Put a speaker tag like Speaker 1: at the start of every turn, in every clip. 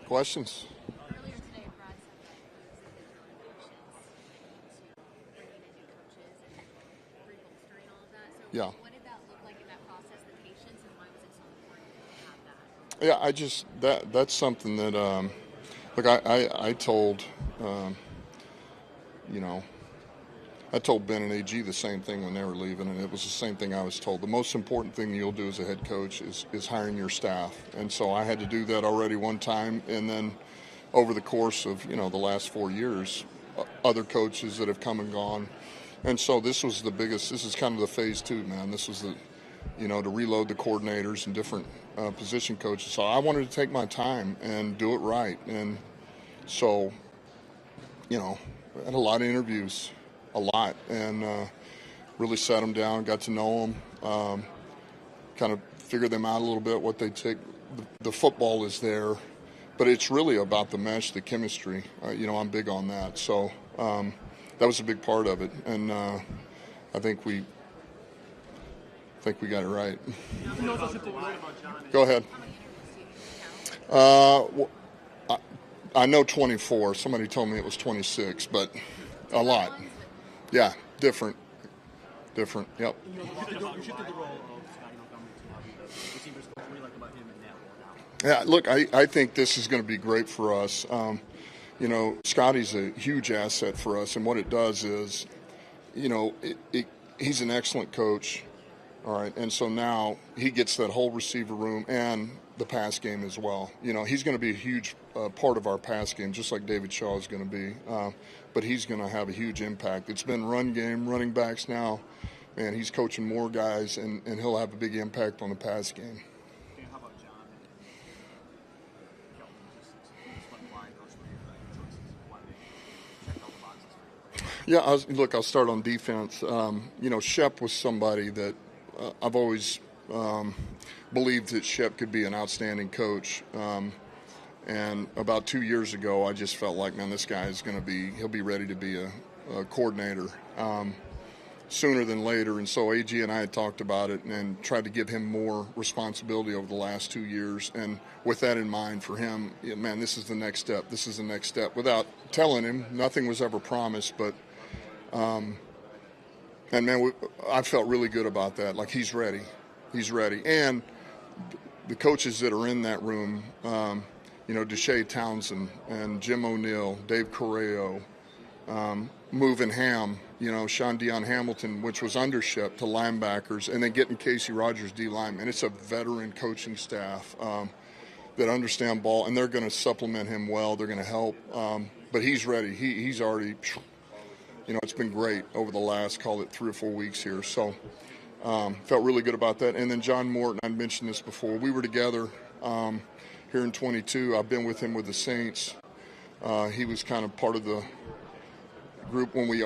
Speaker 1: Questions?
Speaker 2: Earlier today, Brad said that he was bringing in new coaches and rebolstering all of that. So
Speaker 1: Yeah.
Speaker 2: what did that look like in that process, the patience, and why was it so important to have that?
Speaker 1: Yeah, that's something that, look, I told, you know, I told Ben and AG the same thing when they were leaving, and it was the same thing I was told. The most important thing you'll do as a head coach is hiring your staff. And so I had to do that already one time, and then over the course of, the last 4 years, other coaches that have come and gone. And so this was the biggest, this is kind of the phase 2, man. This was the, to reload the coordinators and different position coaches. So I wanted to take my time and do it right. And so, I had a lot of interviews. A lot, and really sat them down, got to know them, kind of figured them out a little bit, what they take. The football is there, but it's really about the mesh, the chemistry. I'm big on that. So that was a big part of it, and I think we got it right. Go ahead. I know 24. Somebody told me it was 26, but a lot. Yeah, different. Yep.
Speaker 3: You shifted the role of Scotty Montgomery to now be the receivers coach. What do you like about him in that role now?
Speaker 1: Yeah, look, I think this is going to be great for us. Scotty's a huge asset for us, and what it does is, he's an excellent coach, all right, and so now he gets that whole receiver room and the pass game as well. He's going to be a huge part of our pass game, just like David Shaw is going to be. But he's going to have a huge impact. It's been run game, running backs now, and he's coaching more guys, and he'll have a big impact on the pass game.
Speaker 3: And how about John and Campbell? Just went blind, those were your choices. Why they checked all the boxes?
Speaker 1: Yeah, I'll start on defense. Shep was somebody that I've always believed that Shep could be an outstanding coach. And about 2 years ago, I just felt like, man, this guy is he'll be ready to be a coordinator sooner than later. And so AG and I had talked about it and tried to give him more responsibility over the last 2 years. And with that in mind for him, man, this is the next step. This is the next step. Without telling him, nothing was ever promised. But, and man, I felt really good about that. Like, he's ready. He's ready. And the coaches that are in that room, Deshae Townsend and Jim O'Neill, Dave Correo, moving Ham, Sean Dion Hamilton, which was under Shep, to linebackers, and then getting Casey Rogers D lineman. It's a veteran coaching staff that understand ball, and they're going to supplement him well. They're going to help, but he's ready. He's already, it's been great over the last, call it 3 or 4 weeks here. So felt really good about that. And then John Morton, I mentioned this before. We were together here in 22. I've been with him with the Saints. He was kind of part of the group when we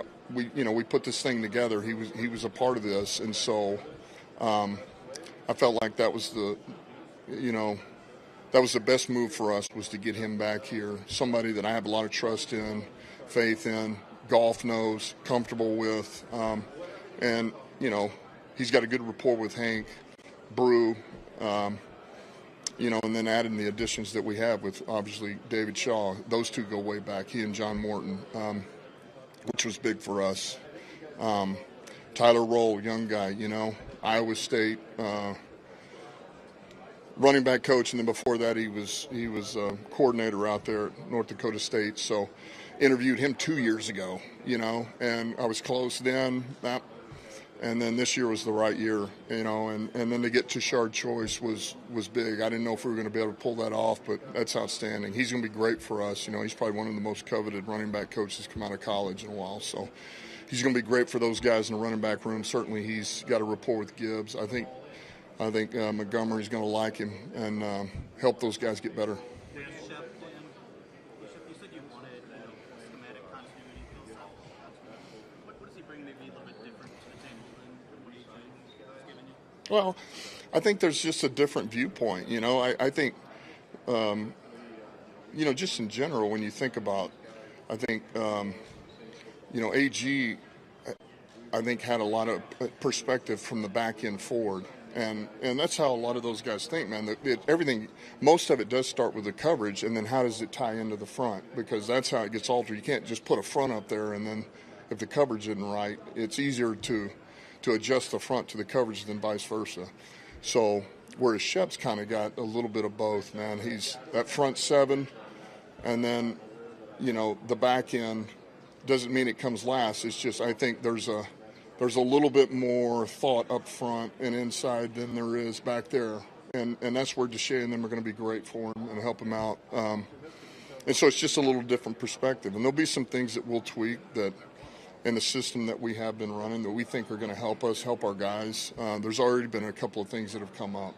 Speaker 1: put this thing together. He was a part of this, and so I felt like that was the best move for us, was to get him back here. Somebody that I have a lot of trust in, faith in, golf knows, comfortable with, and he's got a good rapport with Hank, Brew. And then adding the additions that we have with, obviously, David Shaw. Those two go way back, he and John Morton, which was big for us. Tyler Roll, young guy, Iowa State running back coach, and then before that he was a coordinator out there at North Dakota State. So interviewed him 2 years ago, and I was close then. And then this year was the right year, and then to get Tashard Choice was big. I didn't know if we were going to be able to pull that off, but that's outstanding. He's going to be great for us. He's probably one of the most coveted running back coaches come out of college in a while. So he's going to be great for those guys in the running back room. Certainly he's got a rapport with Gibbs. I think Montgomery's going to like him and help those guys get better.
Speaker 3: You said you wanted schematic continuity. What does he bring maybe a little bit different to the table than what he's given you?
Speaker 1: Well, I think there's just a different viewpoint. I think, just in general, when you think about, I think, AG, I think, had a lot of perspective from the back end forward. And that's how a lot of those guys think, man. Everything, most of it does start with the coverage, and then how does it tie into the front? Because that's how it gets altered. You can't just put a front up there, and then if the coverage isn't right, it's easier to adjust the front to the coverage than vice versa. So whereas Shep's kind of got a little bit of both, man. He's that front seven, and then, you know, the back end doesn't mean it comes last. It's just I think there's a little bit more thought up front and inside than there is back there. And that's where Deshae and them are going to be great for him and help him out. And so it's just a little different perspective. And there'll be some things that we'll tweak that in the system that we have been running that we think are going to help us, help our guys. There's already been a couple of things that have come up.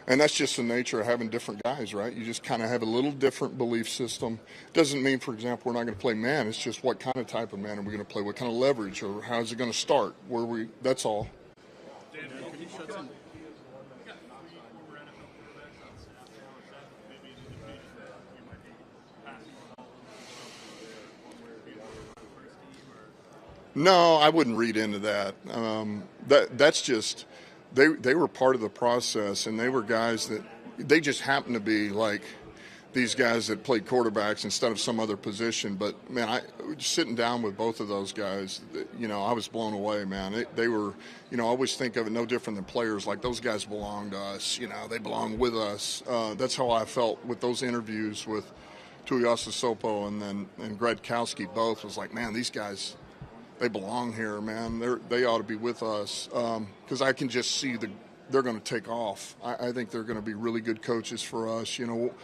Speaker 1: And that's just the nature of having different guys, right? You just kind of have a little different belief system. Doesn't mean, for example, we're not going to play man. It's just what kind of type of man are we going to play? What kind of leverage, or how's it going to start? That's all. No, I wouldn't read into that. That's just they were part of the process, and they were guys that they just happened to be like these guys that played quarterbacks instead of some other position. But man, sitting down with both of those guys, you know, I was blown away, man. They were, you know, I always think of it no different than players. Like those guys belong to us, you know, they belong with us. That's how I felt with those interviews with Tuiasa Sopo and Greg Kowski. Both was like, man, these guys, they belong here, man. They ought to be with us, because I can just see they're going to take off. I think they're going to be really good coaches for us. You know,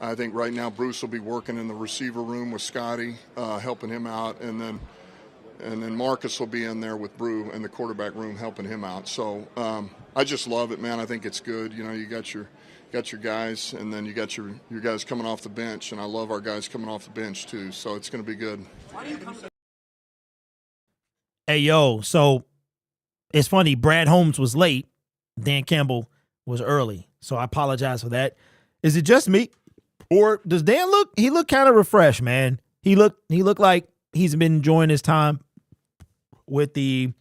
Speaker 1: I think right now Bruce will be working in the receiver room with Scotty, helping him out, and then Marcus will be in there with Brew in the quarterback room helping him out. So I just love it, man. I think it's good. You know, you got your guys, and then you got your guys coming off the bench, and I love our guys coming off the bench too. So it's going to be good.
Speaker 4: Hey, yo, so it's funny. Brad Holmes was late. Dan Campbell was early. So I apologize for that. Is it just me? Or does Dan he looked kind of refreshed, man. He looked like he's been enjoying his time during the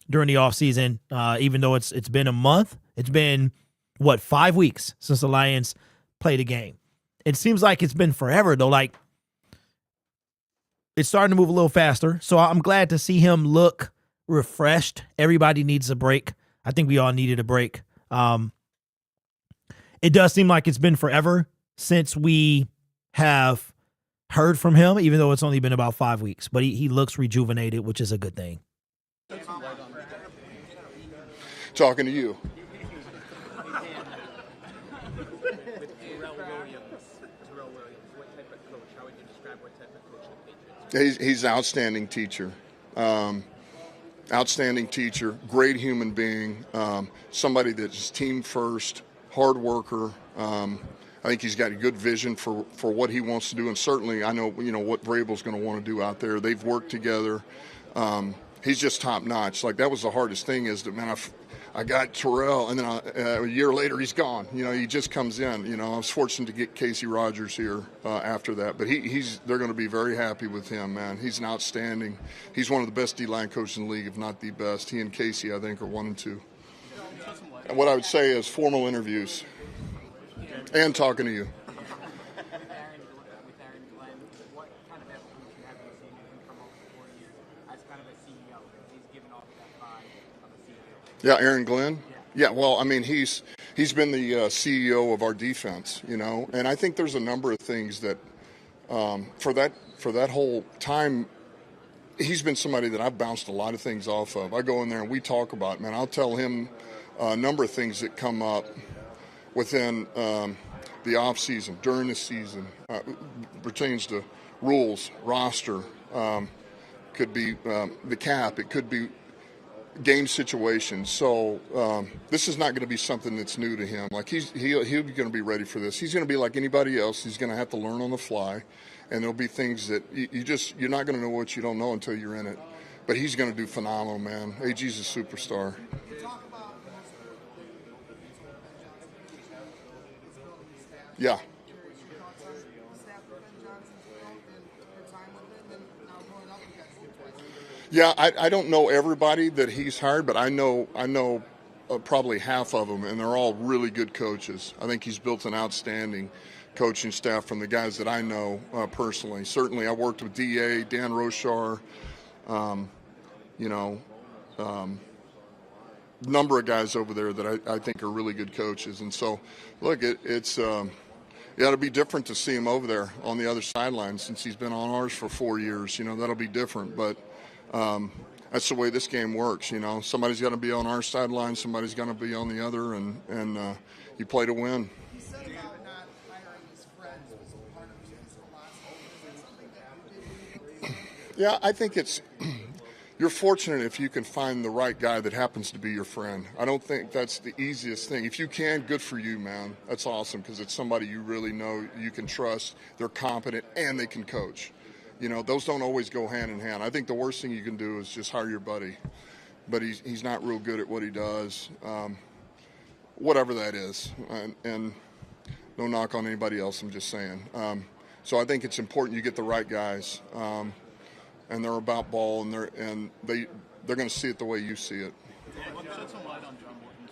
Speaker 4: offseason, even though it's been a month. It's been, 5 weeks since the Lions played a game. It seems like it's been forever, though. Like, it's starting to move a little faster, so I'm glad to see him look refreshed. Everybody needs a break. I think we all needed a break. It does seem like it's been forever since we have heard from him, even though it's only been about 5 weeks. But he looks rejuvenated, which is a good thing.
Speaker 1: Talking to you. He's an outstanding teacher. Outstanding teacher, great human being, somebody that's team first, hard worker. I think he's got a good vision for what he wants to do, and certainly I know, you know, what Vrabel's going to want to do out there. They've worked together. He's just top notch. Like, that was the hardest thing, is that, man, I got Terrell, and then a year later he's gone. You know, he just comes in. You know, I was fortunate to get Casey Rogers here after that, but they're going to be very happy with him, man. He's an outstanding. He's one of the best D-line coaches in the league, if not the best. He and Casey, I think, are 1 and 2. And what I would say is formal interviews and talking to you. Yeah, Aaron Glenn. Yeah, well, I mean, he's been the CEO of our defense, you know, and I think there's a number of things that for that whole time, he's been somebody that I've bounced a lot of things off of. I go in there and we talk about it, man. I'll tell him a number of things that come up within the off season, during the season, pertains to rules, roster, could be the cap, it could be game situations. So this is not going to be something that's new to him. Like, he'll be going to be ready for this. He's going to be like anybody else. He's going to have to learn on the fly, and there'll be things that you're not going to know what you don't know until you're in it. But he's going to do phenomenal, man. AG's a superstar. Yeah. Yeah, I don't know everybody that he's hired, but I know probably half of them, and they're all really good coaches. I think he's built an outstanding coaching staff from the guys that I know personally. Certainly, I worked with DA, Dan Roshar, you know, number of guys over there that I think are really good coaches. And so, look, it's it'll be different to see him over there on the other sideline since he's been on ours for 4 years. You know, that'll be different, but that's the way this game works. You know, somebody's got to be on our sideline, somebody's going to be on the other, and you play to win.
Speaker 5: He said about not hiring his friends was part of his philosophy. Is that something that you did?
Speaker 1: Yeah, I think you're fortunate if you can find the right guy that happens to be your friend. I don't think that's the easiest thing. If you can, good for you, man. That's awesome because it's somebody you really know, you can trust, they're competent, and they can coach. You know, those don't always go hand in hand. I think the worst thing you can do is just hire your buddy, but he's not real good at what he does, whatever that is. And no knock on anybody else, I'm just saying. So I think it's important you get the right guys, and they're about ball, and they're going to see it the way you see it.
Speaker 3: Shed some light on John Morton's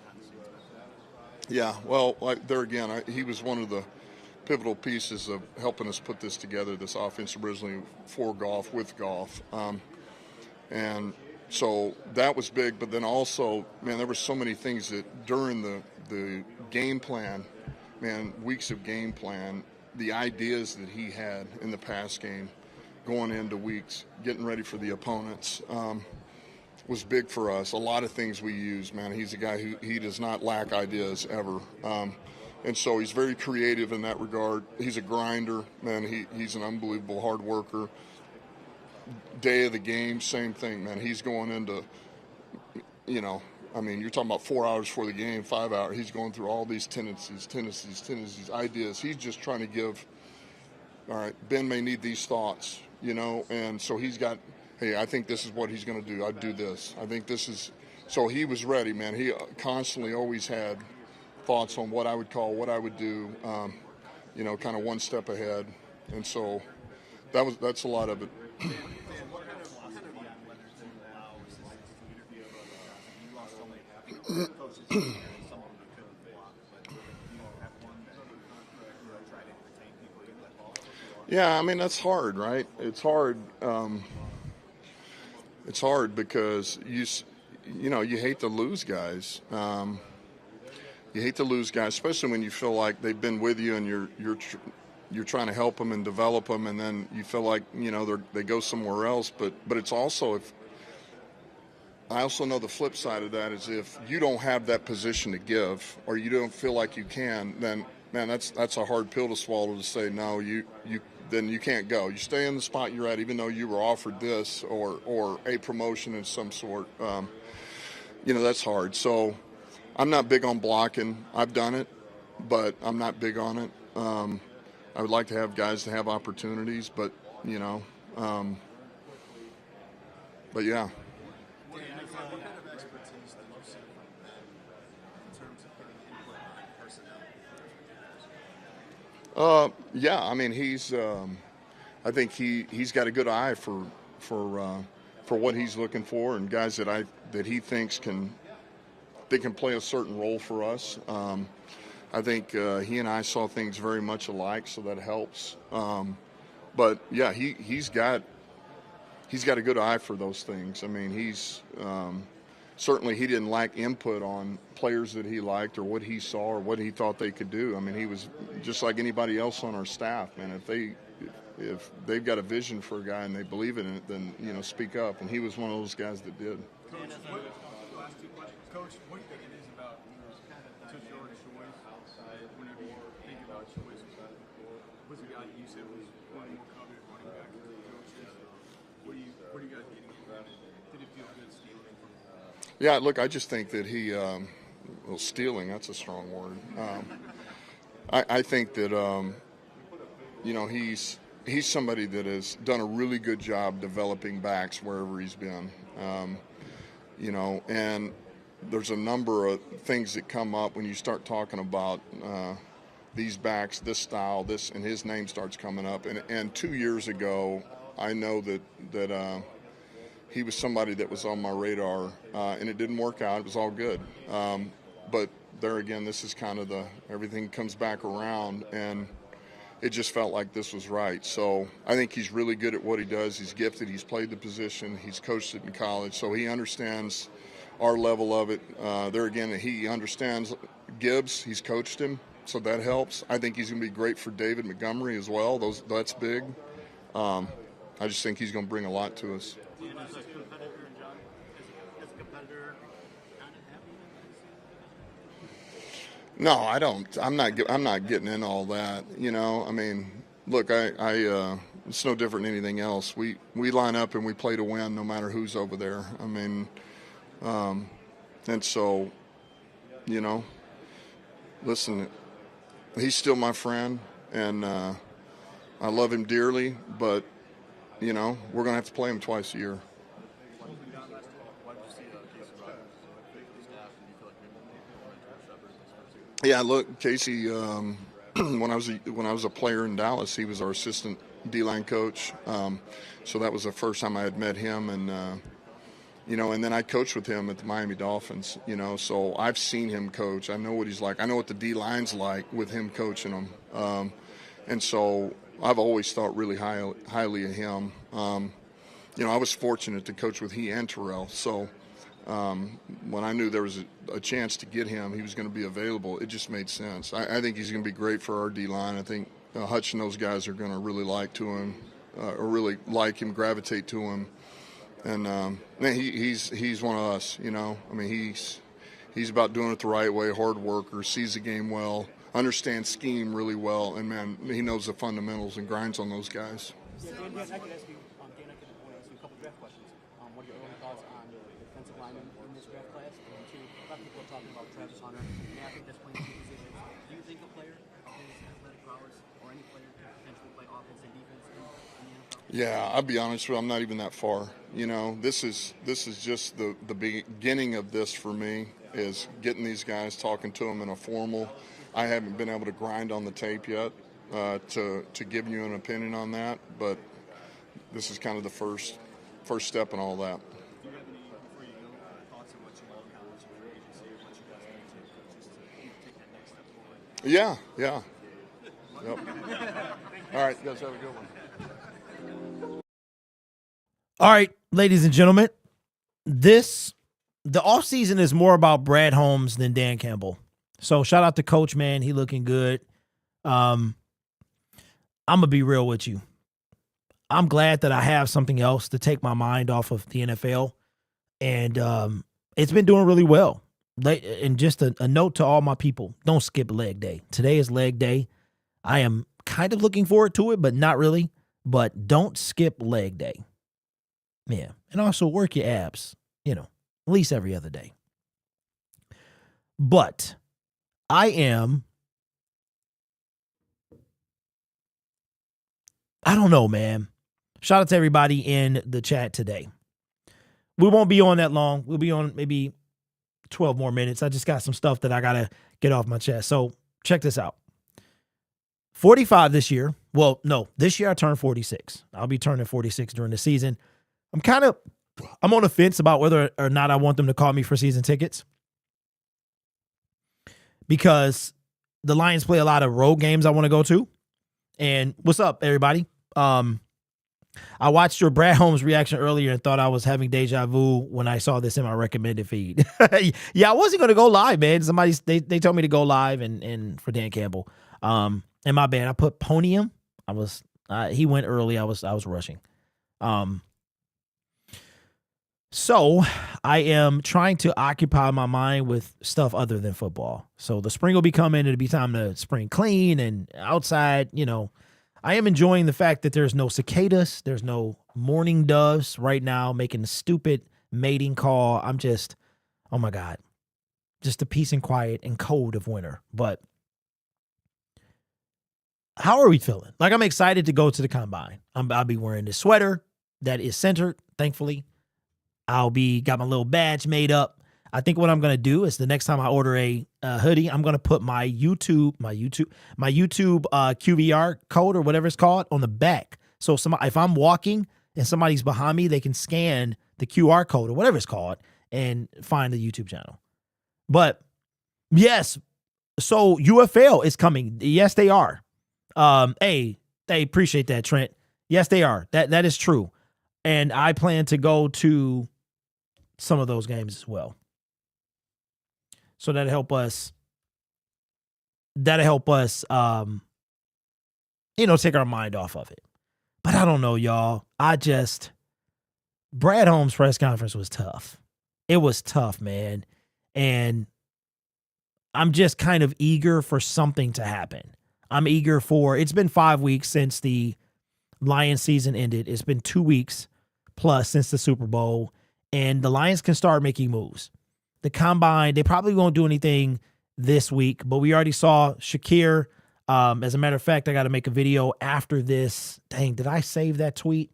Speaker 3: contributions.
Speaker 1: Yeah, well, there again, he was one of the pivotal pieces of helping us put this together, this offense originally for golf, with golf. And so that was big, but then also, man, there were so many things that during the game plan, man, weeks of game plan, the ideas that he had in the pass game going into weeks, getting ready for the opponents, was big for us. A lot of things we use, man. He's a guy he does not lack ideas ever. And so he's very creative in that regard. He's a grinder, man. He's an unbelievable hard worker. Day of the game, same thing, man. He's going into, you know, I mean, you're talking about 4 hours before the game, 5 hours. He's going through all these tendencies, ideas. He's just trying to give, all right, Ben may need these thoughts, you know, and so he's got, hey, I think this is what he's going to do. I'd do this. I think this is, so he was ready, man. He constantly always had thoughts on what I would call, what I would do, you know, kind of one step ahead. And so that's a lot of it. Yeah, I mean, that's hard, right? It's hard. It's hard because you know, you hate to lose guys. You hate to lose guys, especially when you feel like they've been with you and you're trying to help them and develop them, and then you feel like, you know, they go somewhere else. But it's also, I also know the flip side of that is if you don't have that position to give, or you don't feel like you can, then man, that's a hard pill to swallow, to say no, then you can't go. You stay in the spot you're at, even though you were offered this or a promotion of some sort. You know, that's hard. So I'm not big on blocking. I've done it, but I'm not big on it. I would like to have guys to have opportunities, but you know, but yeah.
Speaker 5: What kind of expertise did you see from Ben in terms of getting input on personnel?
Speaker 1: Yeah, I mean, I think he's got a good eye for what he's looking for, and guys that he thinks can play a certain role for us. I think he and I saw things very much alike, so that helps. But yeah, he's got a good eye for those things. I mean, he's certainly, he didn't lack input on players that he liked or what he saw or what he thought they could do. I mean, he was just like anybody else on our staff, man. If they've got a vision for a guy and they believe in it, then, you know, speak up. And he was one of those guys that did.
Speaker 5: Last two questions. Coach, what do you think it is about took your choice whenever you think about choice? Was the guy that you said was one of the more coveted running backs that the coaches? What are you guys getting at? Did it feel good stealing from him?
Speaker 1: Yeah, look, I just think that he, well, stealing, that's a strong word. I think that, you know, he's somebody that has done a really good job developing backs wherever he's been. You know, and there's a number of things that come up when you start talking about these backs, this style, this, and his name starts coming up. And 2 years ago, I know that he was somebody that was on my radar, and it didn't work out. It was all good. But there again, this is kind of everything comes back around, and it just felt like this was right. So I think he's really good at what he does. He's gifted. He's played the position. He's coached it in college, so he understands our level of it. There again, he understands Gibbs. He's coached him, so that helps. I think he's going to be great for David Montgomery as well. That's big. I just think he's going to bring a lot to us.
Speaker 3: And as a competitor, and John, as a competitor, kind of happy?
Speaker 1: No, I don't. I'm not getting into all that. You know, I mean, look, it's no different than anything else. We line up and we play to win, no matter who's over there. I mean, and so, you know, listen, he's still my friend, and I love him dearly. But you know, we're gonna have to play him twice a year. Yeah, look, Casey. When I was a player in Dallas, he was our assistant D-line coach. So that was the first time I had met him, and you know, and then I coached with him at the Miami Dolphins. You know, so I've seen him coach. I know what he's like. I know what the D-line's like with him coaching them. And so I've always thought really highly of him. You know, I was fortunate to coach with he and Terrell. So when I knew there was a chance to get him, he was going to be available, it just made sense. I think he's going to be great for our D-line. I think Hutch and those guys are going to really like him, gravitate to him. And man, he's one of us, you know. I mean, he's about doing it the right way, hard worker, sees the game well, understands scheme really well, and man, he knows the fundamentals and grinds on those guys.
Speaker 3: Yeah, Dan, I could ask you, a couple draft questions. What are your early thoughts on the defensive lineman in this draft class? And two, a lot of people are talking about Travis Hunter. And I think that's playing two positions. Do you think a player of his athletic prowess, or any player, can potentially play offense and defense in the NFL?
Speaker 1: Yeah, I'll be honest with you, I'm not even that far. You know, this is just the beginning of this for me, is getting these guys, talking to them in a formal. I haven't been able to grind on the tape yet to give you an opinion on that, but this is kind of the first step in all that.
Speaker 5: Do you have any, before you go, thoughts on what you love college or agency, or what you guys need to just to take that next step forward?
Speaker 1: Yeah. Yep. All right, you guys have a good one.
Speaker 4: All right, ladies and gentlemen, the offseason is more about Brad Holmes than Dan Campbell. So shout out to Coach, man. He looking good. I'm going to be real with you. I'm glad that I have something else to take my mind off of the NFL. And it's been doing really well. And just a note to all my people, don't skip leg day. Today is leg day. I am kind of looking forward to it, but not really. But don't skip leg day. Yeah. And also work your abs, you know, at least every other day. But I don't know, man. Shout out to everybody in the chat today. We won't be on that long. We'll be on maybe 12 more minutes. I just got some stuff that I got to get off my chest. So check this out. 45 this year. Well, no, this year I turned 46. I'll be turning 46 during the season. I'm on the fence about whether or not I want them to call me for season tickets, because the Lions play a lot of road games I want to go to. And what's up, everybody? I watched your Brad Holmes reaction earlier and thought I was having deja vu when I saw this in my recommended feed. Yeah, I wasn't going to go live, man. They told me to go live and for Dan Campbell. And my bad, I put Ponium. He went early. I was rushing. So I am trying to occupy my mind with stuff other than football. So the spring will be coming. It'll be time to spring clean and outside. You know, I am enjoying the fact that there's no cicadas. There's no mourning doves right now making the stupid mating call. I'm just, oh my God, just the peace and quiet and cold of winter. But how are we feeling? Like, I'm excited to go to the combine. I'll be wearing this sweater that is centered, thankfully. Got my little badge made up. I think what I'm going to do is the next time I order a hoodie, I'm going to put my YouTube QVR code or whatever it's called on the back. So if I'm walking and somebody's behind me, they can scan the QR code or whatever it's called and find the YouTube channel. But yes, so UFL is coming. Yes, they are. Hey, they appreciate that, Trent. Yes, they are. That is true. And I plan to go to some of those games as well. So that'll help us. Take our mind off of it. But I don't know, y'all. Brad Holmes' press conference was tough. It was tough, man. And I'm just kind of eager for something to happen. It's been 5 weeks since the Lions season ended. It's been 2 weeks plus since the Super Bowl. And the Lions can start making moves. The combine, they probably won't do anything this week, but we already saw Shakir. As a matter of fact, I got to make a video after this. Dang, did I save that tweet?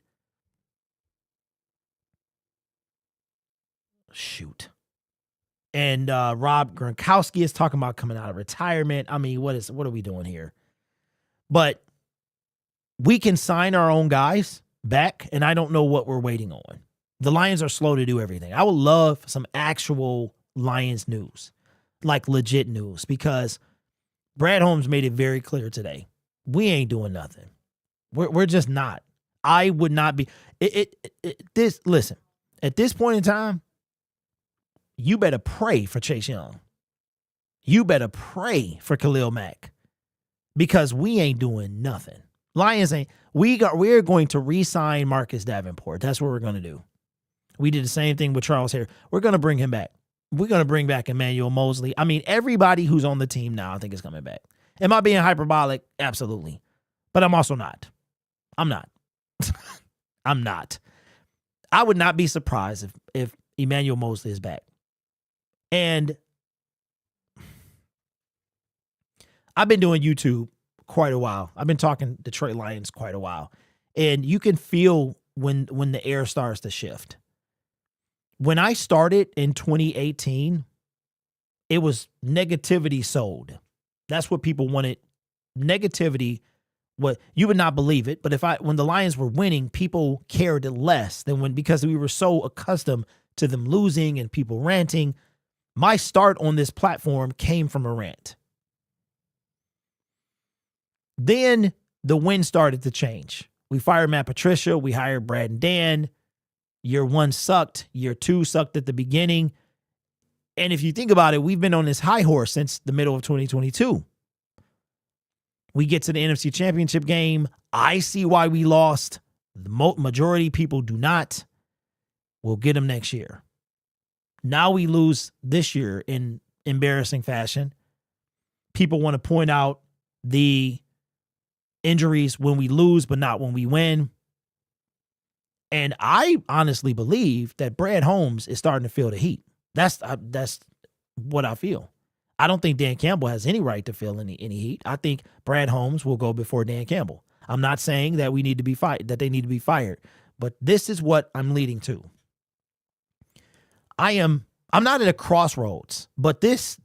Speaker 4: Shoot. And Rob Gronkowski is talking about coming out of retirement. I mean, what are we doing here? But we can sign our own guys back, and I don't know what we're waiting on. The Lions are slow to do everything. I would love some actual Lions news, like legit news, because Brad Holmes made it very clear today. We ain't doing nothing. We're just not. I would not be. Listen, at this point in time, you better pray for Chase Young. You better pray for Khalil Mack, because we ain't doing nothing. Lions ain't. We're going to re-sign Marcus Davenport. That's what we're going to do. We did the same thing with Charles Harris. We're going to bring him back. We're going to bring back Emmanuel Mosley. I mean, everybody who's on the team now, I think, is coming back. Am I being hyperbolic? Absolutely. But I'm also not. I'm not. I'm not. I would not be surprised if Emmanuel Mosley is back. And I've been doing YouTube quite a while. I've been talking Detroit Lions quite a while. And you can feel when the air starts to shift. When I started in 2018, it was negativity sold. That's what people wanted. Negativity, you would not believe it, but when the Lions were winning, people cared less than because we were so accustomed to them losing and people ranting. My start on this platform came from a rant. Then the wind started to change. We fired Matt Patricia. We hired Brad and Dan. Year one sucked. Year two sucked at the beginning. And if you think about it, we've been on this high horse since the middle of 2022. We get to the NFC Championship game. I see why we lost. The majority of people do not. We'll get them next year. Now we lose this year in embarrassing fashion. People want to point out the injuries when we lose, but not when we win. And I honestly believe that Brad Holmes is starting to feel the heat. That's what I feel. I don't think Dan Campbell has any right to feel any heat. I think Brad Holmes will go before Dan Campbell. I'm not saying that we need to be that they need to be fired, but this is what I'm leading to. I'm not at a crossroads, but this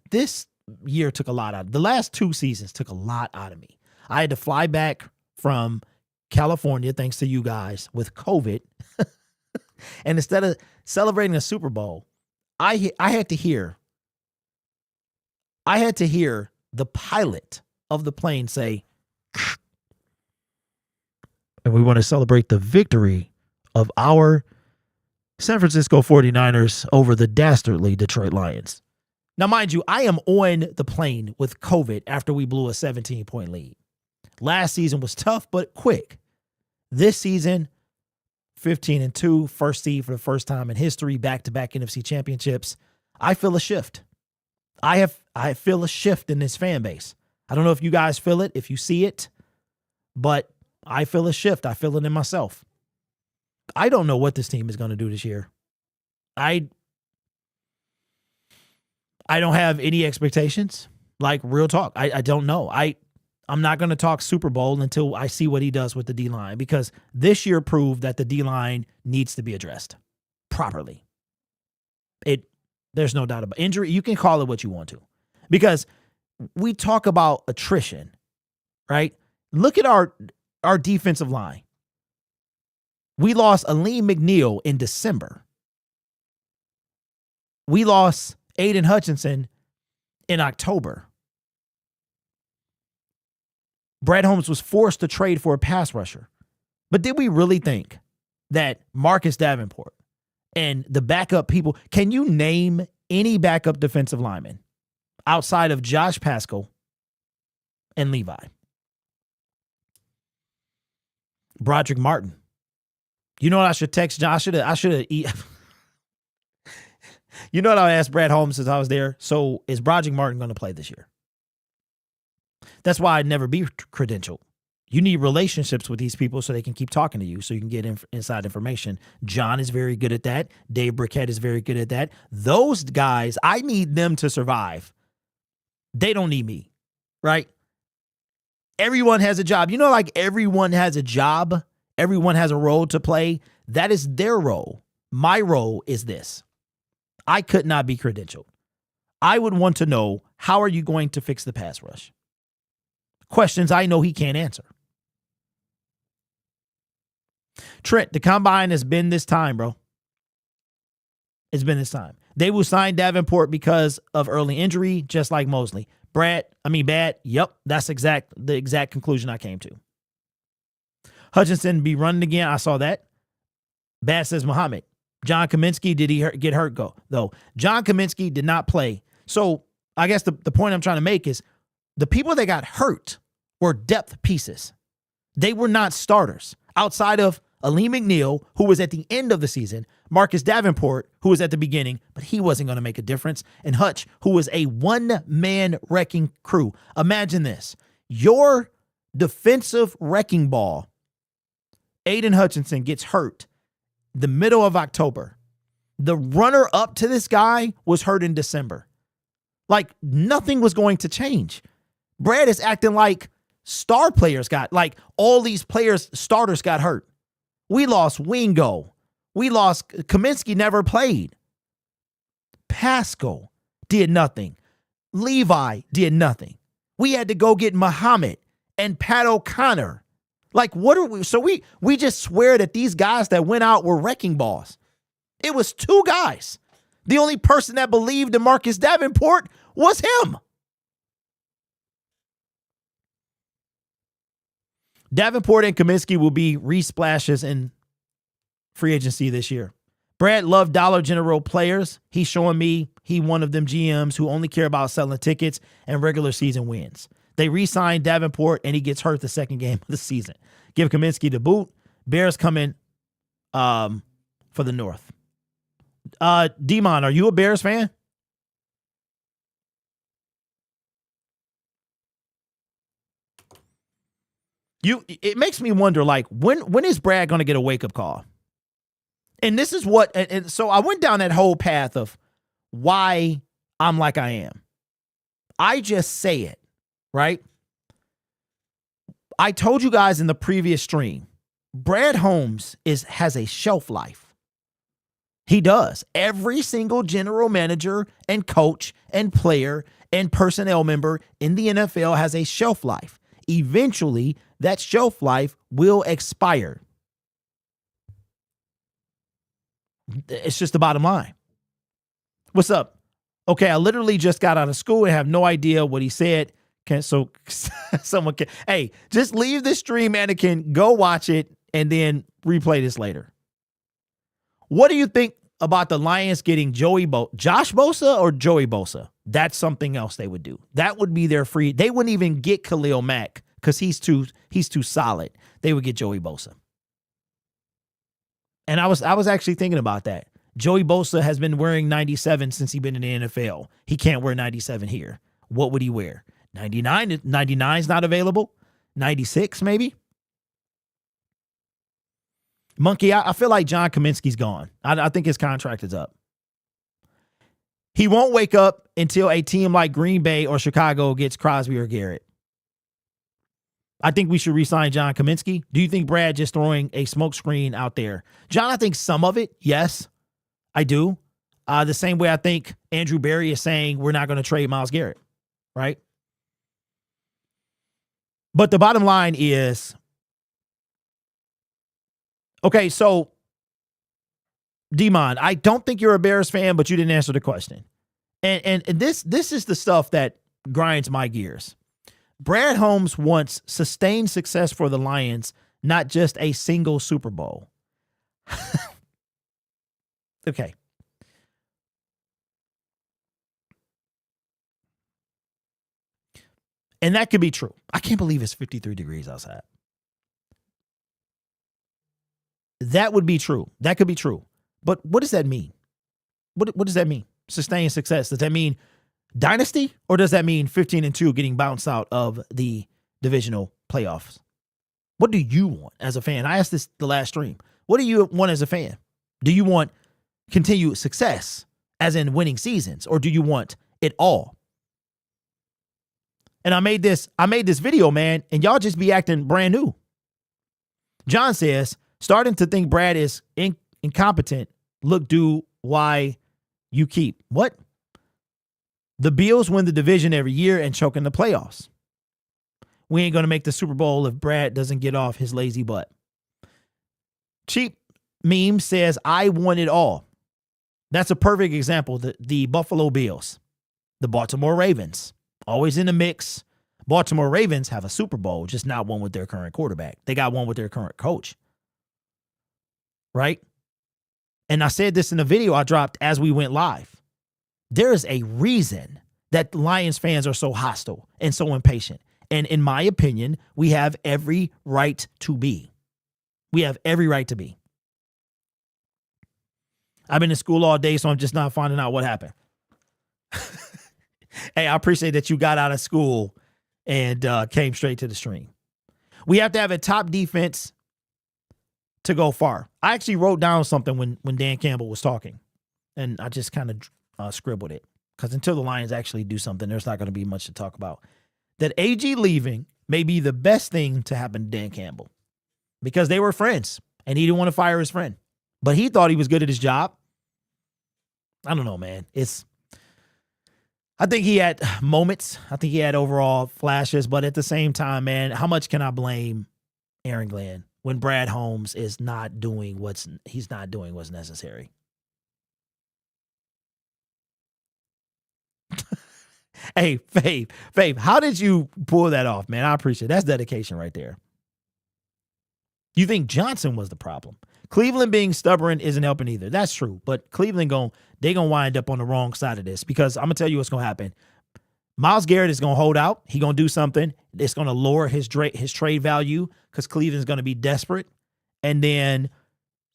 Speaker 4: year took a lot out. The last 2 seasons took a lot out of me. I had to fly back from California, thanks to you guys, with COVID. And instead of celebrating a Super Bowl, I had to hear the pilot of the plane say, and we want to celebrate the victory of our San Francisco 49ers over the dastardly Detroit Lions. Now, mind you, I am on the plane with COVID after we blew a 17-point lead. Last season was tough, but quick. This season, 15-2, first seed for the first time in history, back-to-back NFC championships. I feel a shift. I feel a shift in this fan base. I don't know if you guys feel it, if you see it, but I feel a shift. I feel it in myself. I don't know what this team is going to do this year. I don't have any expectations. Like, real talk. I don't know. I'm not going to talk Super Bowl until I see what he does with the D-line, because this year proved that the D-line needs to be addressed properly. There's no doubt about injury. You can call it what you want to, because we talk about attrition, right? Look at our defensive line. We lost Aleem McNeil in December. We lost Aiden Hutchinson in October. Brad Holmes was forced to trade for a pass rusher. But did we really think that Marcus Davenport and the backup people, can you name any backup defensive lineman outside of Josh Pascal and Levi? Broderick Martin. You know what I should text John? I should have You know what I asked Brad Holmes since I was there? So is Broderick Martin going to play this year? That's why I'd never be credentialed. You need relationships with these people so they can keep talking to you, so you can get inside information. John is very good at that. Dave Brickett is very good at that. Those guys, I need them to survive. They don't need me, right? Everyone has a job. You know, like everyone has a job. Everyone has a role to play. That is their role. My role is this. I could not be credentialed. I would want to know, how are you going to fix the pass rush? Questions I know he can't answer. Trent, the combine has been this time, bro. It's been this time. They will sign Davenport because of early injury, just like Mosley. Bad. Yep, that's the exact conclusion I came to. Hutchinson be running again. I saw that. Bad says Muhammad. John Kaminsky, did he get hurt? Though John Kaminsky did not play. So I guess the point I'm trying to make is the people that got hurt were depth pieces. They were not starters. Outside of Aleem McNeil, who was at the end of the season, Marcus Davenport, who was at the beginning, but he wasn't going to make a difference, and Hutch, who was a one-man wrecking crew. Imagine this. Your defensive wrecking ball, Aiden Hutchinson, gets hurt the middle of October. The runner-up to this guy was hurt in December. Like, nothing was going to change. Brad is acting like star players like all these players, starters got hurt. We lost Wingo. We lost Kaminsky, never played. Pascal did nothing. Levi did nothing. We had to go get Muhammad and Pat O'Connor. Like, what are we? So we just swear that these guys that went out were wrecking balls. It was two guys. The only person that believed in Marcus Davenport was him. Davenport and Kaminsky will be re-splashes in free agency this year. Brad loved Dollar General players. He's showing me he one of them GMs who only care about selling tickets and regular season wins. They re-signed Davenport and he gets hurt the second game of the season. Give Kaminsky the boot. Bears coming for the North. Demon, are you a Bears fan? It makes me wonder, like, when is Brad going to get a wake-up call? And this is what, and so I went down that whole path of why I'm like I am. I just say it, right? I told you guys in the previous stream, Brad Holmes has a shelf life. He does. Every single general manager and coach and player and personnel member in the NFL has a shelf life. Eventually, that shelf life will expire. It's just the bottom line. What's up? Okay, I literally just got out of school and have no idea what he said. Someone can, hey, just leave the stream, Anakin, go watch it, and then replay this later. What do you think about the Lions getting Josh Bosa or Joey Bosa? That's something else they would do. That would be their free. They wouldn't even get Khalil Mack because he's too solid. They would get Joey Bosa. And I was actually thinking about that. Joey Bosa has been wearing 97 since he's been in the NFL. He can't wear 97 here. What would he wear? 99? 99 is not available. 96 maybe. Monkey, I feel like John Kaminsky's gone. I think his contract is up. He won't wake up until a team like Green Bay or Chicago gets Crosby or Garrett. I think we should re-sign John Kaminsky. Do you think Brad just throwing a smokescreen out there? John, I think some of it, yes, I do. The same way I think Andrew Berry is saying we're not going to trade Myles Garrett, right? But the bottom line is, Okay, so Demon, I don't think you're a Bears fan, but you didn't answer the question. And this is the stuff that grinds my gears. Brad Holmes wants sustained success for the Lions, not just a single Super Bowl. Okay. And that could be true. I can't believe it's 53 degrees outside. That would be true. That could be true. But what does that mean? What does that mean? Sustained success. Does that mean dynasty, or does that mean 15-2 getting bounced out of the divisional playoffs? What do you want as a fan? I asked this the last stream. What do you want as a fan? Do you want continued success, as in winning seasons, or do you want it all? And I made this video, man, and y'all just be acting brand new. John says, starting to think Brad is incompetent. Look, do why you keep. What? The Bills win the division every year and choke in the playoffs. We ain't going to make the Super Bowl if Brad doesn't get off his lazy butt. Cheap Meme says, I want it all. That's a perfect example. The Buffalo Bills, the Baltimore Ravens, always in the mix. Baltimore Ravens have a Super Bowl, just not one with their current quarterback. They got one with their current coach. Right? And I said this in the video I dropped as we went live. There is a reason that Lions fans are so hostile and so impatient. And in my opinion, we have every right to be. We have every right to be. I've been in school all day, so I'm just not finding out what happened. Hey, I appreciate that you got out of school and came straight to the stream. We have to have a top defense to go far. I actually wrote down something when Dan Campbell was talking, and I just kind of scribbled it, because until the Lions actually do something, there's not going to be much to talk about. That AG leaving may be the best thing to happen to Dan Campbell, because they were friends, and he didn't want to fire his friend. But he thought he was good at his job. I don't know, man. I think he had moments. I think he had overall flashes. But at the same time, man, how much can I blame Aaron Glenn when Brad Holmes is not doing what's necessary? Hey, Faith, how did you pull that off, man? I appreciate it. That's dedication right there. You think Johnson was the problem? Cleveland being stubborn isn't helping either. That's true. But Cleveland they gonna wind up on the wrong side of this, because I'm gonna tell you what's gonna happen. Myles Garrett is gonna hold out. He gonna do something. It's gonna lower his trade value, because Cleveland's gonna be desperate. And then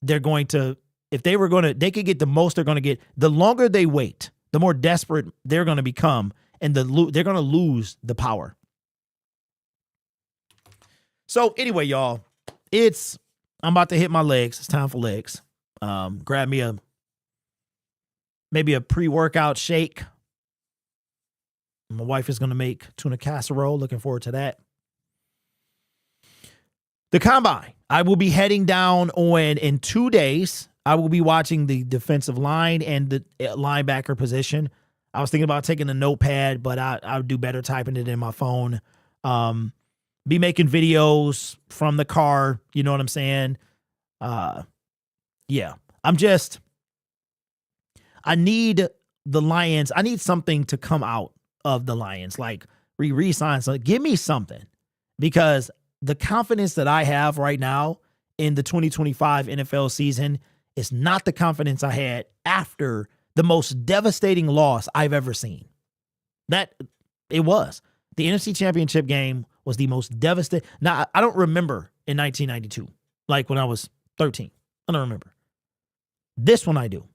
Speaker 4: they're going to, if they could get the most they're gonna get. The longer they wait, the more desperate they're gonna become, and they're gonna lose the power. So anyway, y'all, I'm about to hit my legs. It's time for legs. Grab me maybe a pre-workout shake. My wife is going to make tuna casserole. Looking forward to that. The Combine. I will be heading down in 2 days. I will be watching the defensive line and the linebacker position. I was thinking about taking a notepad, but I would do better typing it in my phone. Be making videos from the car. You know what I'm saying? Yeah. I need the Lions. I need something to come out of the Lions, like re-sign. So give me something, because the confidence that I have right now in the 2025 NFL season is not the confidence I had after the most devastating loss I've ever seen. That it was. The NFC Championship game was the most devastating. Now, I don't remember in 1992, like when I was 13. I don't remember. This one I do.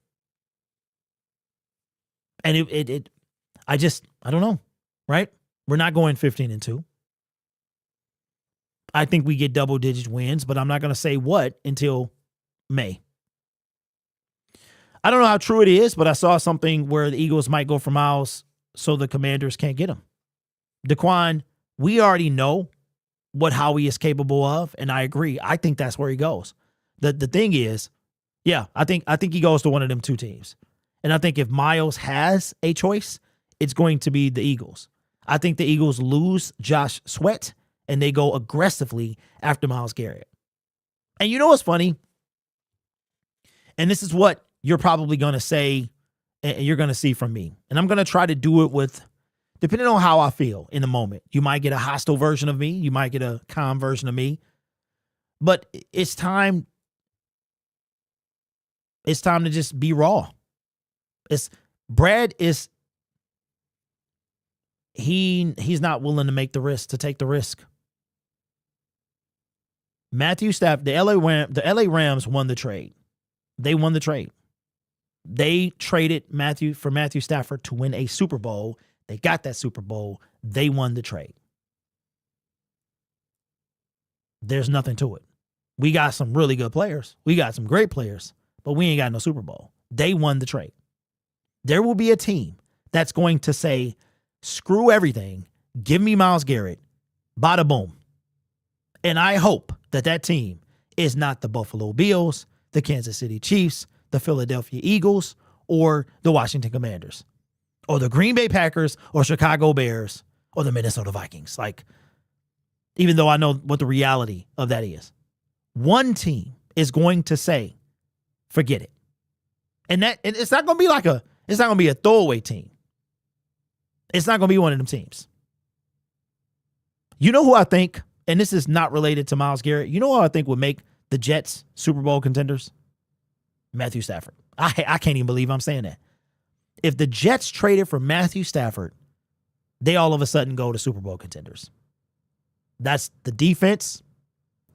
Speaker 4: And I don't know, right? We're not going 15-2. I think we get double-digit wins, but I'm not going to say what until May. I don't know how true it is, but I saw something where the Eagles might go for Miles so the Commanders can't get him. Daquan, we already know what Howie is capable of, and I agree. I think that's where he goes. The thing is, yeah, I think he goes to one of them two teams. And I think if Miles has a choice, it's going to be the Eagles. I think the Eagles lose Josh Sweat, and they go aggressively after Myles Garrett. And you know what's funny? And this is what you're probably going to say and you're going to see from me. And I'm going to try to do it with, depending on how I feel in the moment. You might get a hostile version of me. You might get a calm version of me. But it's time. It's time to just be raw. Brad is, he's not willing to make the risk, to take the risk. Matthew Stafford, the LA Rams won the trade. They won the trade. They traded Matthew Stafford to win a Super Bowl. They got that Super Bowl. They won the trade. There's nothing to it. We got some really good players. We got some great players, but we ain't got no Super Bowl. They won the trade. There will be a team that's going to say, screw everything. Give me Myles Garrett. Bada boom. And I hope that team is not the Buffalo Bills, the Kansas City Chiefs, the Philadelphia Eagles, or the Washington Commanders, or the Green Bay Packers, or Chicago Bears, or the Minnesota Vikings. Like, even though I know what the reality of that is. One team is going to say, forget it. And it's not going to be it's not going to be a throwaway team. It's not going to be one of them teams. You know who I think, and this is not related to Myles Garrett, you know who I think would make the Jets Super Bowl contenders? Matthew Stafford. I can't even believe I'm saying that. If the Jets traded for Matthew Stafford, they all of a sudden go to Super Bowl contenders. That's the defense.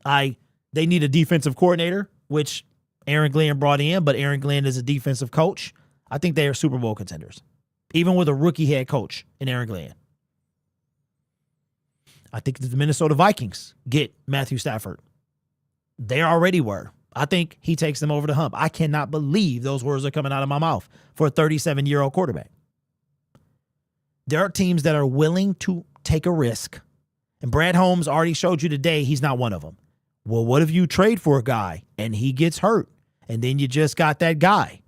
Speaker 4: They need a defensive coordinator, which Aaron Glenn brought in, but Aaron Glenn is a defensive coach. I think they are Super Bowl contenders, even with a rookie head coach in Aaron Glenn. I think the Minnesota Vikings get Matthew Stafford. They already were. I think he takes them over the hump. I cannot believe those words are coming out of my mouth for a 37-year-old quarterback. There are teams that are willing to take a risk. And Brad Holmes already showed you today he's not one of them. Well, what if you trade for a guy and he gets hurt and then you just got that guy?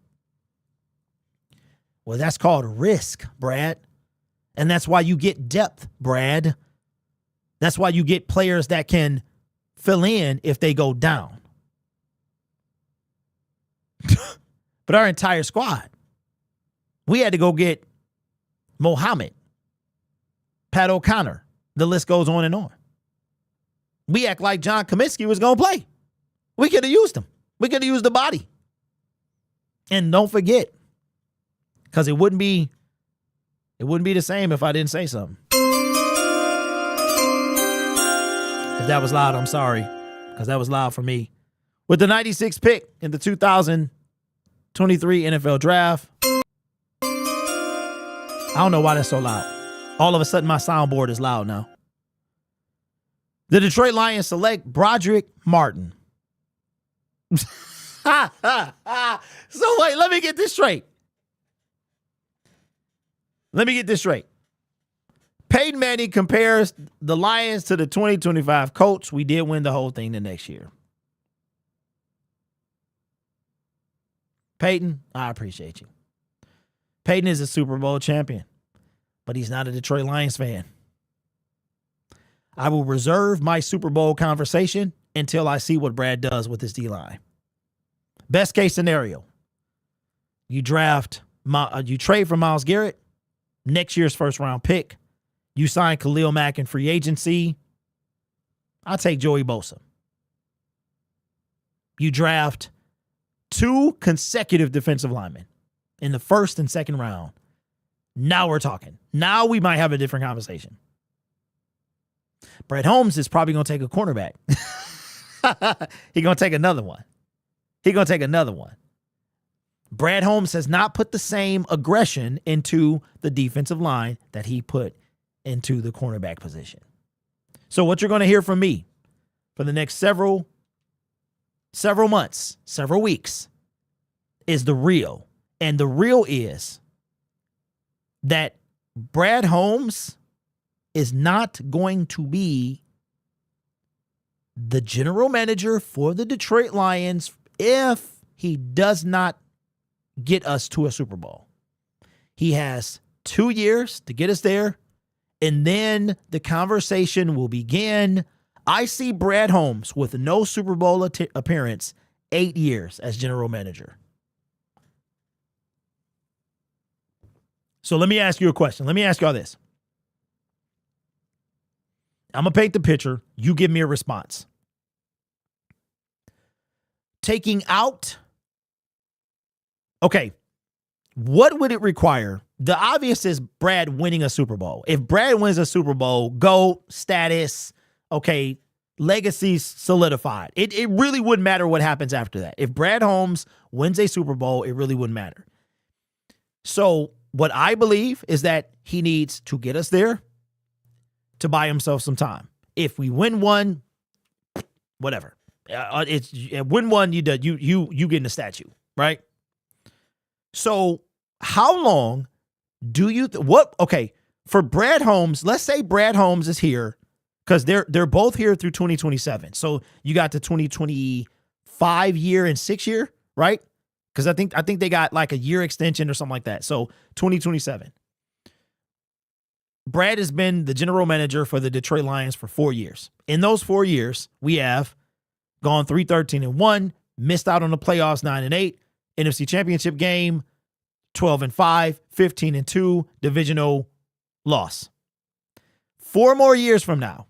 Speaker 4: Well, that's called risk, Brad. And that's why you get depth, Brad. That's why you get players that can fill in if they go down. But our entire squad, we had to go get Mohammed, Pat O'Connor. The list goes on and on. We act like John Cominsky was going to play. We could have used him. We could have used the body. And don't forget, because it wouldn't be the same if I didn't say something. If that was loud, I'm sorry, because that was loud for me. With the 96th pick in the 2023 NFL Draft, I don't know why that's so loud. All of a sudden, my soundboard is loud now. The Detroit Lions select Broderick Martin. So wait, let me get this straight. Peyton Manning compares the Lions to the 2025 Colts. We did win the whole thing the next year. Peyton, I appreciate you. Peyton is a Super Bowl champion, but he's not a Detroit Lions fan. I will reserve my Super Bowl conversation until I see what Brad does with his D-line. Best case scenario, you trade for Myles Garrett, next year's first round pick. You sign Khalil Mack in free agency. I'll take Joey Bosa. You draft 2 consecutive defensive linemen in the first and second round. Now we're talking. Now we might have a different conversation. Brad Holmes is probably going to take a cornerback. He's going to take another one. Brad Holmes has not put the same aggression into the defensive line that he put into the cornerback position. So what you're going to hear from me for the next several months, several weeks, is the real. And the real is that Brad Holmes is not going to be the general manager for the Detroit Lions if he does not get us to a Super Bowl. He has 2 years to get us there, and then the conversation will begin. I see Brad Holmes with no Super Bowl appearance, 8 years as general manager. So let me ask you a question. Let me ask y'all this. I'm going to paint the picture. You give me a response. Taking out, okay, what would it require? The obvious is Brad winning a Super Bowl. If Brad wins a Super Bowl, GOAT, status, okay, legacy solidified. It really wouldn't matter what happens after that. If Brad Holmes wins a Super Bowl, it really wouldn't matter. So what I believe is that he needs to get us there to buy himself some time. If we win one, whatever. It's win one, you get in the statue, right? So how long do you okay, for Brad Holmes, let's say Brad Holmes is here because they're both here through 2027. So you got the 2025 year and 6 year, right? Because I think they got like a year extension or something like that. So 2027. Brad has been the general manager for the Detroit Lions for 4 years. In those 4 years, we have gone 3-13-1, missed out on the playoffs 9-8, NFC Championship game 12-5, 15-2, divisional loss. 4 more years from now,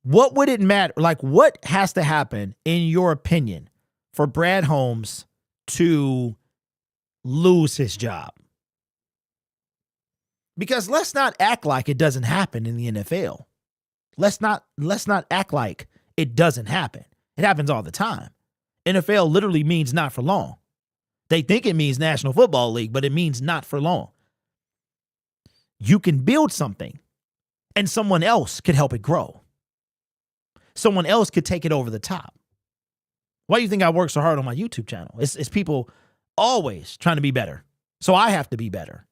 Speaker 4: what would it matter? Like, what has to happen, in your opinion, for Brad Holmes to lose his job? Because let's not act like it doesn't happen in the NFL. Let's not act like it doesn't happen. It happens all the time. NFL literally means not for long. They think it means National Football League, but it means not for long. You can build something and someone else could help it grow. Someone else could take it over the top. Why do you think I work so hard on my YouTube channel? It's people always trying to be better. So I have to be better.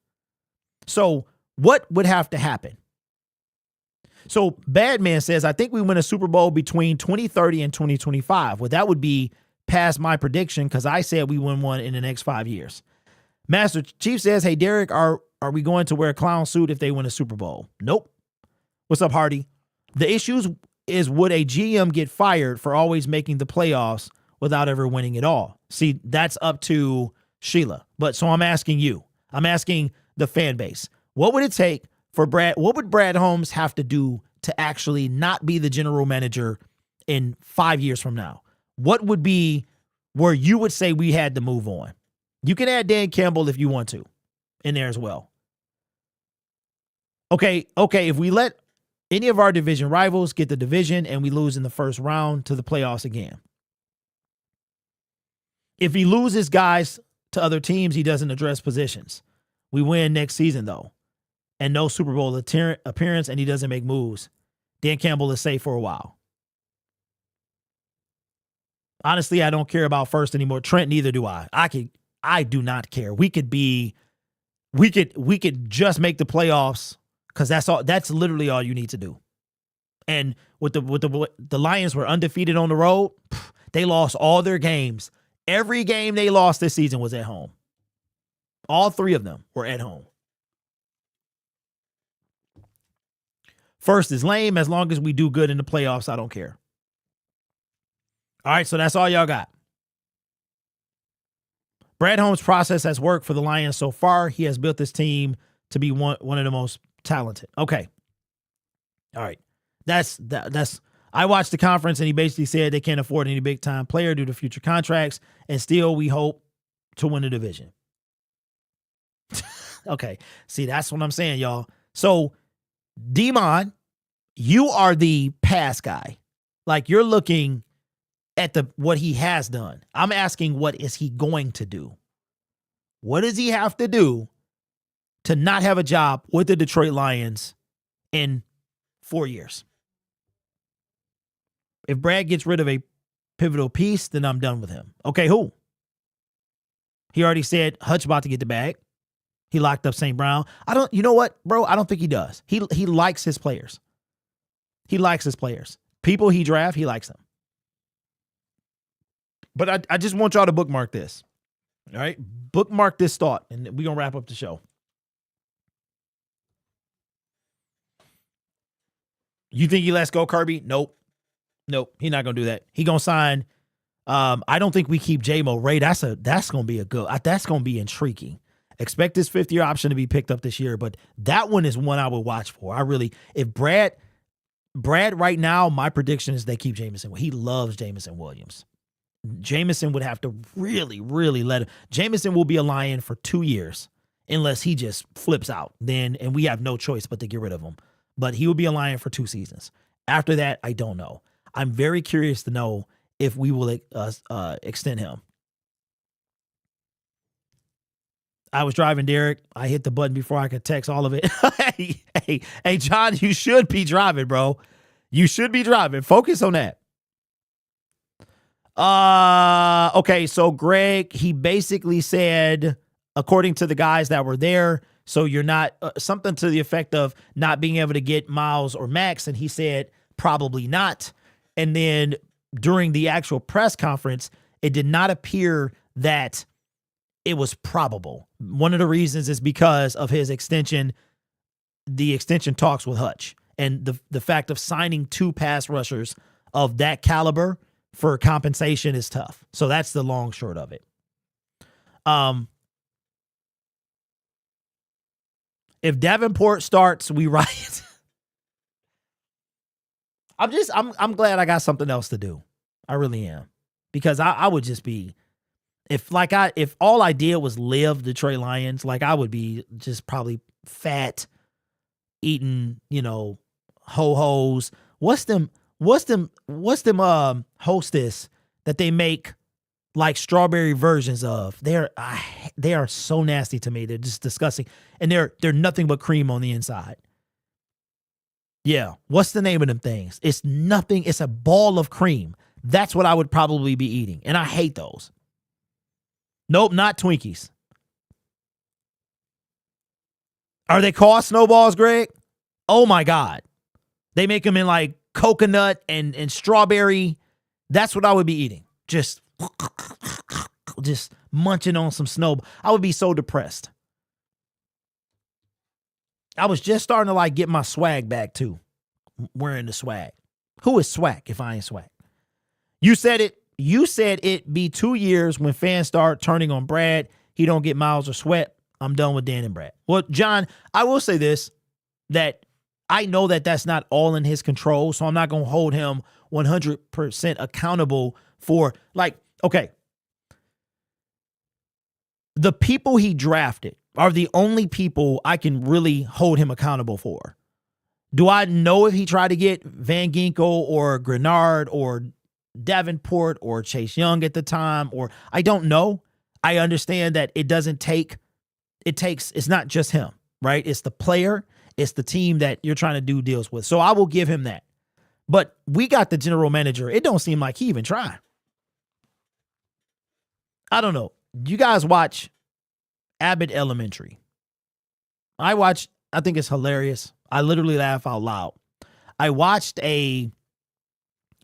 Speaker 4: So what would have to happen? So Badman says, I think we win a Super Bowl between 2030 and 2025. Well, that would be past my prediction because I said we win one in the next 5 years. Master Chief says, hey, Derek, are we going to wear a clown suit if they win a Super Bowl? Nope. What's up, Hardy? The issues is, would a GM get fired for always making the playoffs without ever winning it all? See, that's up to Sheila. But so I'm asking you. I'm asking the fan base. What would it take for Brad? What would Brad Holmes have to do to actually not be the general manager in 5 years from now? What would be where you would say we had to move on? You can add Dan Campbell if you want to in there as well. Okay, if we let any of our division rivals get the division and we lose in the first round to the playoffs again. If he loses guys to other teams, he doesn't address positions. We win next season, though, and no Super Bowl appearance, and he doesn't make moves. Dan Campbell is safe for a while. Honestly, I don't care about first anymore. Trent, neither do I. I do not care. We could just make the playoffs because that's literally all you need to do. And with the Lions were undefeated on the road, they lost all their games. Every game they lost this season was at home. All 3 of them were at home. First is lame. As long as we do good in the playoffs, I don't care. All right, so that's all y'all got. Brad Holmes' process has worked for the Lions so far. He has built this team to be one of the most talented. Okay. All right. That's I watched the conference and he basically said they can't afford any big time player due to future contracts, and still we hope to win the division. Okay. See, that's what I'm saying, y'all. So, Demon, you are the pass guy. Like, you're looking at what he has done. I'm asking, what is he going to do? What does he have to do to not have a job with the Detroit Lions in 4 years? If Brad gets rid of a pivotal piece, then I'm done with him. Okay, who? He already said Hutch about to get the bag. He locked up St. Brown. You know what, bro? I don't think he does. He likes his players. He likes his players. People he draft, he likes them. But I just want y'all to bookmark this. All right? Bookmark this thought, and we're going to wrap up the show. You think he lets go, Kirby? Nope. He's not going to do that. He going to sign. I don't think we keep J-Mo Ray. That's going to be that's going to be intriguing. Expect his 5th-year option to be picked up this year, but that one is one I would watch for. If Brad right now, my prediction is they keep Jameson. He loves Jameson Williams. Jameson would have to really, really let him. Jameson will be a Lion for 2 years unless he just flips out. And we have no choice but to get rid of him. But he will be a Lion for 2 seasons. After that, I don't know. I'm very curious to know if we will extend him. I was driving, Derek. I hit the button before I could text all of it. hey, John, you should be driving, bro. You should be driving. Focus on that. Okay, so Greg, he basically said, according to the guys that were there, so you're not, something to the effect of not being able to get Miles or Max, and he said, probably not. And then during the actual press conference, it did not appear that it was probable. One of the reasons is because of his extension, the extension talks with Hutch, and the fact of signing 2 pass rushers of that caliber for compensation is tough. So that's the long short of it. If Davenport starts, we riot. I'm glad I got something else to do. I really am. Because I would just be, if all I did was live Detroit Lions, like I would be just probably fat, eating, ho-hos. What's them Hostess that they make like strawberry versions of? They are so nasty to me. They're just disgusting. And they're nothing but cream on the inside. Yeah. What's the name of them things? It's nothing. It's a ball of cream. That's what I would probably be eating. And I hate those. Nope, not Twinkies. Are they called snowballs, Greg? Oh my God. They make them in like coconut and strawberry. That's what I would be eating. Just munching on some snowball. I would be so depressed. I was just starting to like get my swag back too. Wearing the swag. Who is swag if I ain't swag? You said it. You said it be 2 years when fans start turning on Brad. He don't get Miles or Sweat. I'm done with Dan and Brad. Well, John, I will say this, that I know that that's not all in his control, so I'm not going to hold him 100% accountable for, okay, the people he drafted are the only people I can really hold him accountable for. Do I know if he tried to get Van Ginkel or Grenard or Davenport or Chase Young at the time, or I don't know. I understand that it's not just him, right? It's the player, it's the team that you're trying to do deals with. So I will give him that. But we got the general manager. It don't seem like he even tried. I don't know. You guys watch Abbott Elementary? I think it's hilarious. I literally laugh out loud. I watched a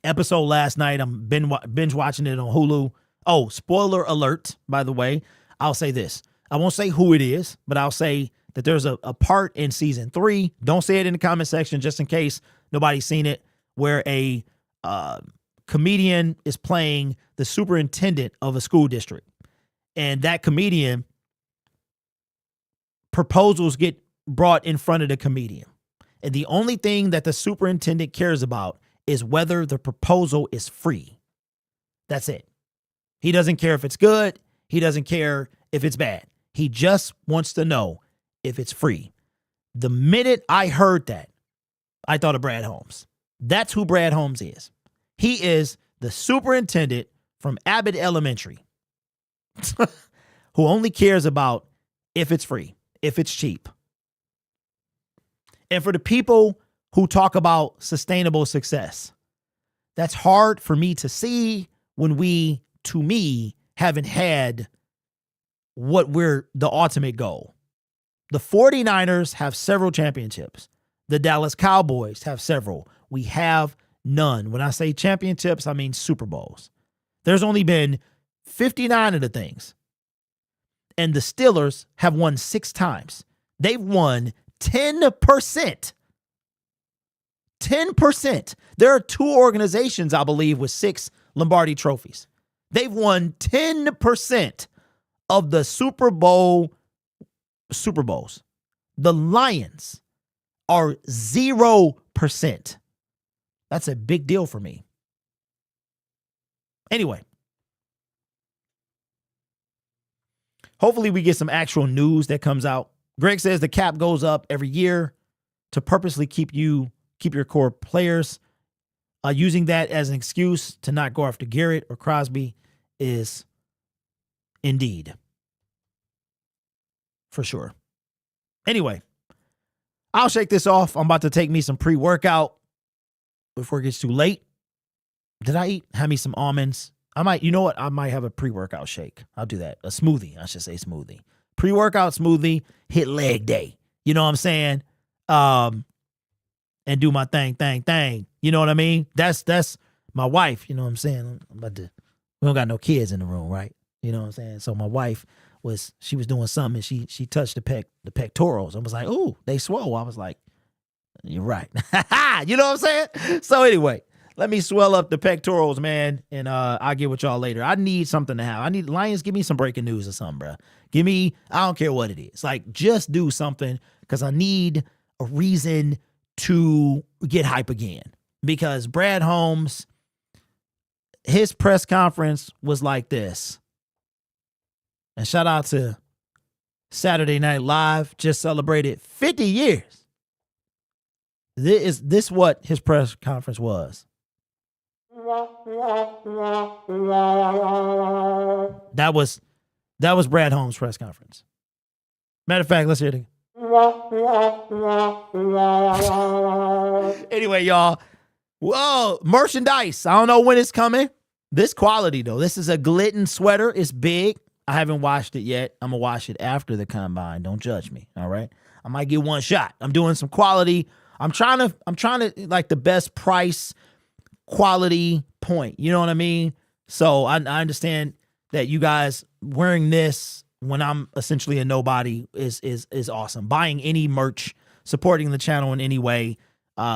Speaker 4: episode last night. I'm binge watching it on Hulu. Oh, spoiler alert, by the way. I'll say this. I won't say who it is, but I'll say that there's a part in season 3. Don't say it in the comment section just in case nobody's seen it, where a comedian is playing the superintendent of a school district. And that comedian, proposals get brought in front of the comedian. And the only thing that the superintendent cares about is whether the proposal is free. That's it. He doesn't care if it's good. He doesn't care if it's bad. He just wants to know if it's free. The minute I heard that, I thought of Brad Holmes. That's who Brad Holmes is. He is the superintendent from Abbott Elementary who only cares about if it's free, if it's cheap. And for the people who talk about sustainable success, that's hard for me to see when we, to me, haven't had what we're the ultimate goal. The 49ers have several championships. The Dallas Cowboys have several. We have none. When I say championships, I mean Super Bowls. There's only been 59 of the things. And the Steelers have won 6 times. They've won 10%. 10%. There are 2 organizations, I believe, with 6 Lombardi trophies. They've won 10% of the Super Bowl Super Bowls. The Lions are 0%. That's a big deal for me. Anyway, hopefully we get some actual news that comes out. Greg says the cap goes up every year to purposely keep your core players. Using that as an excuse to not go after Garrett or Crosby is indeed for sure. Anyway, I'll shake this off. I'm about to take me some pre-workout before it gets too late. Did I eat? Have me some almonds. I might have a pre-workout shake. I'll do that. A smoothie. I should say smoothie. Pre-workout smoothie, hit leg day. You know what I'm saying? And do my thing. You know what I mean? That's my wife. You know what I'm saying? We don't got no kids in the room, right? You know what I'm saying? So my wife was doing something and she touched the pectorals. I was like, ooh, they swole. I was like, you're right. You know what I'm saying? So anyway, let me swell up the pectorals, man, and I'll get with y'all later. I need something to have. I need Lions, give me some breaking news or something, bro. I don't care what it is. Like, just do something because I need a reason to get hype again. Because Brad Holmes, his press conference was like this. And shout out to Saturday Night Live, just celebrated 50 years. This what his press conference was. That was Brad Holmes' press conference. Matter of fact, let's hear it again. Anyway, y'all. Whoa, merchandise. I don't know when it's coming. This quality, though. This is a Glitten sweater. It's big. I haven't washed it yet. I'm going to wash it after the combine. Don't judge me, all right? I might get one shot. I'm doing some quality. I'm trying to like the best price quality point. You know what I mean? So I understand that you guys wearing this when I'm essentially a nobody is awesome. Buying any merch, supporting the channel in any way,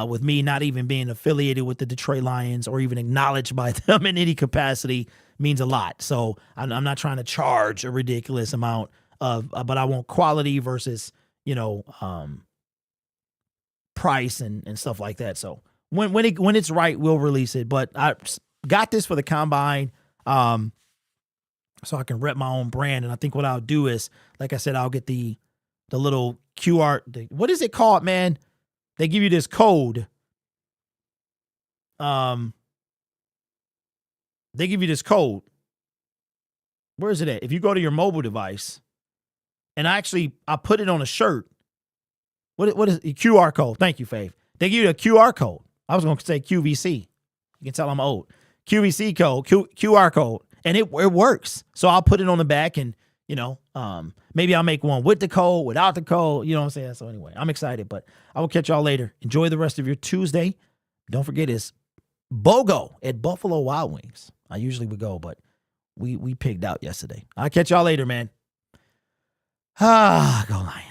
Speaker 4: with me not even being affiliated with the Detroit Lions or even acknowledged by them in any capacity means a lot. So I'm not trying to charge a ridiculous amount but I want quality versus, price and stuff like that. So when it's right, we'll release it. But I got this for the combine, so I can rep my own brand. And I think what I'll do is, like I said, I'll get the little QR. What is it called, man? They give you this code. They give you this code. Where is it at? If you go to your mobile device, and I put it on a shirt. What is the QR code? Thank you, Faith. They give you a QR code. I was going to say QVC. You can tell I'm old. QVC code, QR code, and it works. So I'll put it on the back, and maybe I'll make one with the code, without the code. You know what I'm saying? So anyway, I'm excited, but I will catch y'all later. Enjoy the rest of your Tuesday. Don't forget it's BOGO at Buffalo Wild Wings. I usually would go, but we pigged out yesterday. I'll catch y'all later, man. Go Lions.